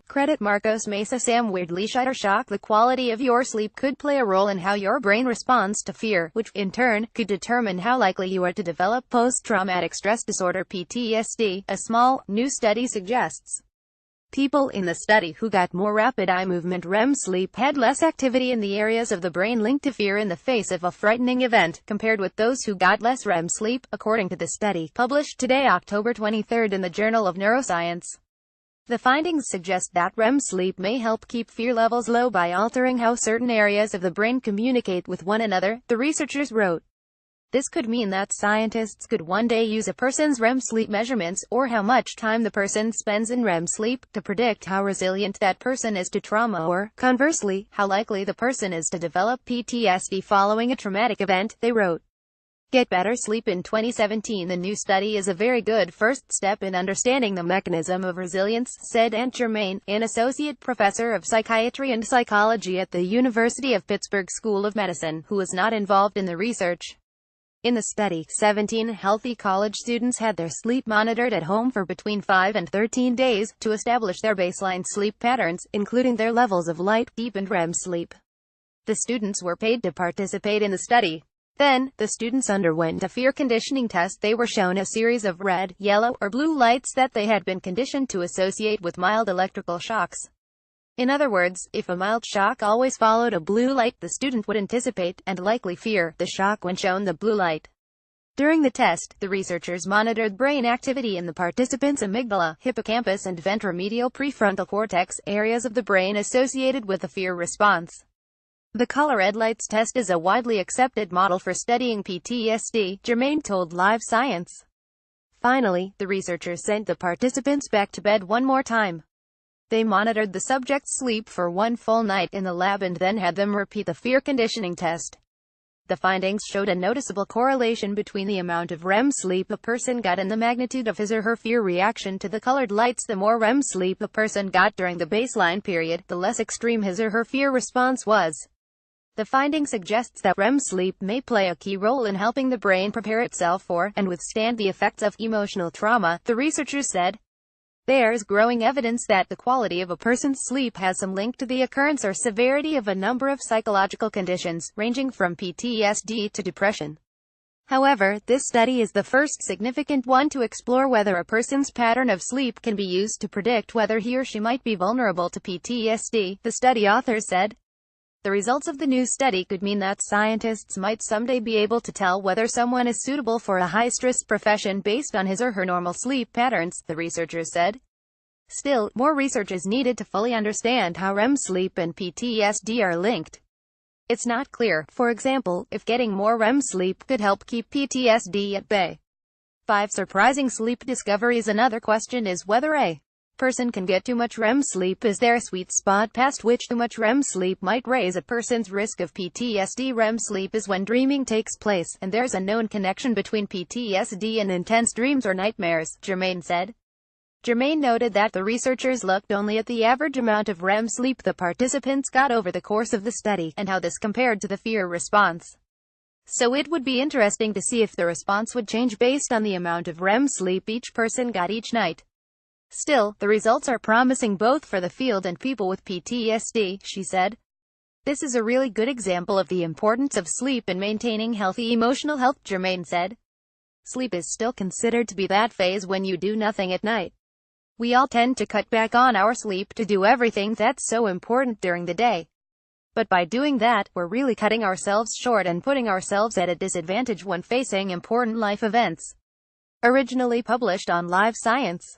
Credit Marcos Mesa Sam WordleyShutterstock. The quality of your sleep could play a role in how your brain responds to fear, which, in turn, could determine how likely you are to develop post-traumatic stress disorder (PTSD), a small, new study suggests. People in the study who got more rapid eye movement (REM) sleep had less activity in the areas of the brain linked to fear in the face of a frightening event, compared with those who got less REM sleep, according to the study, published today, October 23, in the Journal of Neuroscience. The findings suggest that REM sleep may help keep fear levels low by altering how certain areas of the brain communicate with one another, the researchers wrote. This could mean that scientists could one day use a person's REM sleep measurements, or how much time the person spends in REM sleep, to predict how resilient that person is to trauma or, conversely, how likely the person is to develop PTSD following a traumatic event, they wrote. Get better sleep in 2017. The new study is a very good first step in understanding the mechanism of resilience, said Aunt Germain, an associate professor of psychiatry and psychology at the University of Pittsburgh School of Medicine, who was not involved in the research. In the study, 17 healthy college students had their sleep monitored at home for between 5 and 13 days, to establish their baseline sleep patterns, including their levels of light, deep and REM sleep. The students were paid to participate in the study. Then, the students underwent a fear conditioning test. They were shown a series of red, yellow, or blue lights that they had been conditioned to associate with mild electrical shocks. In other words, if a mild shock always followed a blue light, the student would anticipate, and likely fear, the shock when shown the blue light. During the test, the researchers monitored brain activity in the participants' amygdala, hippocampus and ventromedial prefrontal cortex, areas of the brain associated with the fear response. The color red lights test is a widely accepted model for studying PTSD, Germain told Live Science. Finally, the researchers sent the participants back to bed one more time. They monitored the subject's sleep for one full night in the lab and then had them repeat the fear conditioning test. The findings showed a noticeable correlation between the amount of REM sleep a person got and the magnitude of his or her fear reaction to the colored lights. The more REM sleep a person got during the baseline period, the less extreme his or her fear response was. The finding suggests that REM sleep may play a key role in helping the brain prepare itself for, and withstand the effects of, emotional trauma, the researchers said. There's growing evidence that the quality of a person's sleep has some link to the occurrence or severity of a number of psychological conditions, ranging from PTSD to depression. However, this study is the first significant one to explore whether a person's pattern of sleep can be used to predict whether he or she might be vulnerable to PTSD, the study authors said. The results of the new study could mean that scientists might someday be able to tell whether someone is suitable for a high-stress profession based on his or her normal sleep patterns, the researchers said. Still, more research is needed to fully understand how REM sleep and PTSD are linked. It's not clear, for example, if getting more REM sleep could help keep PTSD at bay. 5 surprising sleep discoveries. Another question is whether a person can get too much REM sleep. Is there a sweet spot past which too much REM sleep might raise a person's risk of PTSD? REM sleep is when dreaming takes place, and there's a known connection between PTSD and intense dreams or nightmares, Germain said. Germain noted that the researchers looked only at the average amount of REM sleep the participants got over the course of the study, and how this compared to the fear response. So it would be interesting to see if the response would change based on the amount of REM sleep each person got each night. Still, the results are promising both for the field and people with PTSD, she said. This is a really good example of the importance of sleep in maintaining healthy emotional health, Germain said. Sleep is still considered to be that phase when you do nothing at night. We all tend to cut back on our sleep to do everything that's so important during the day. But by doing that, we're really cutting ourselves short and putting ourselves at a disadvantage when facing important life events. Originally published on Live Science.